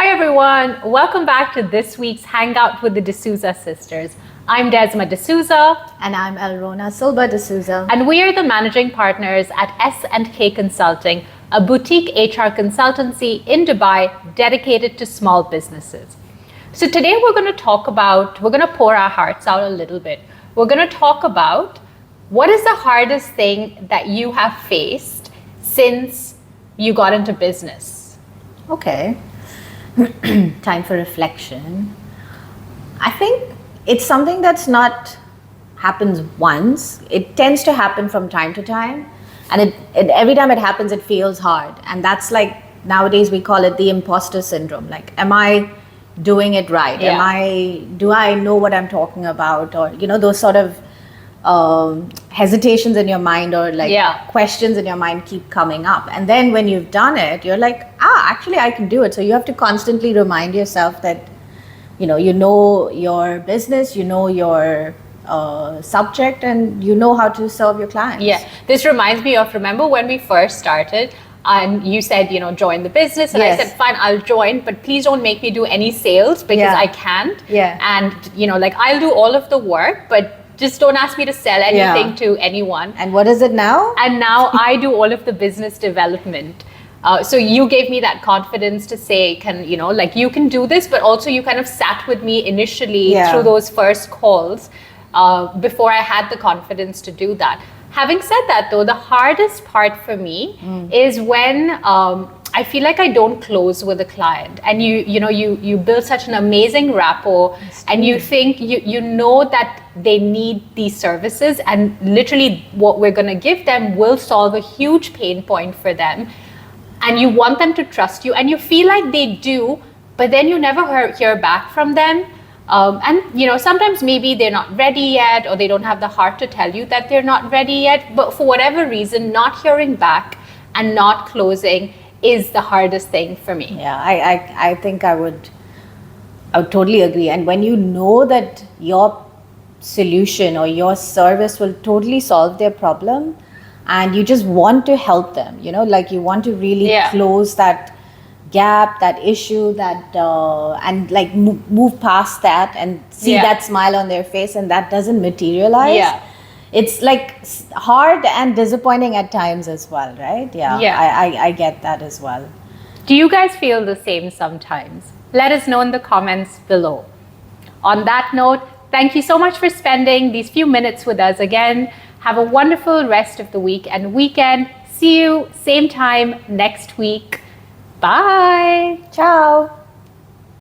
Hi everyone, welcome back to this week's Hangout with the D'Souza sisters. I'm Desma D'Souza. And I'm Elrona Silva D'Souza. And we are the managing partners at S&K Consulting, a boutique HR consultancy in Dubai dedicated to small businesses. So today we're going to pour our hearts out a little bit. We're going to talk about what is the hardest thing that you have faced since you got into business. Okay. Time for reflection. I think it's something that's not happens once. It tends to happen from time to time. And every time it happens, it feels hard. And that's like, nowadays we call it the imposter syndrome. Like, am I doing it right? Yeah. Do I know what I'm talking about? Or, those sort of hesitations in your mind or questions in your mind keep coming up. And then when you've done it, you're like, actually I can do it. So you have to constantly remind yourself that, you know your business, you know your subject, and you know how to serve your clients. Yeah, this reminds me of, remember when we first started and you said, join the business, and Yes. I said, fine, I'll join, but please don't make me do any sales because I can't. Yeah. And, I'll do all of the work, but just don't ask me to sell anything to anyone. And what is it now? And now I do all of the business development. So you gave me that confidence to say, you can do this, but also you kind of sat with me initially through those first calls before I had the confidence to do that. Having said that though, the hardest part for me is when I feel like I don't close with a client, and you build such an amazing rapport, and you think you know that they need these services, and literally what we're going to give them will solve a huge pain point for them, and you want them to trust you, and you feel like they do, but then you never hear back from them. And sometimes maybe they're not ready yet, or they don't have the heart to tell you that they're not ready yet, but for whatever reason, not hearing back and not closing is the hardest thing for me. Yeah, I think I would totally agree. And when you know that your solution or your service will totally solve their problem, and you just want to help them, you want to really close that gap, that issue, that and move past that and see that smile on their face, and that doesn't materialize. Yeah. It's hard and disappointing at times as well, right? I get that as well. Do you guys feel the same sometimes? Let us know in the comments below. On that note, thank you so much for spending these few minutes with us again. Have a wonderful rest of the week and weekend. See you same time next week. Bye. Ciao.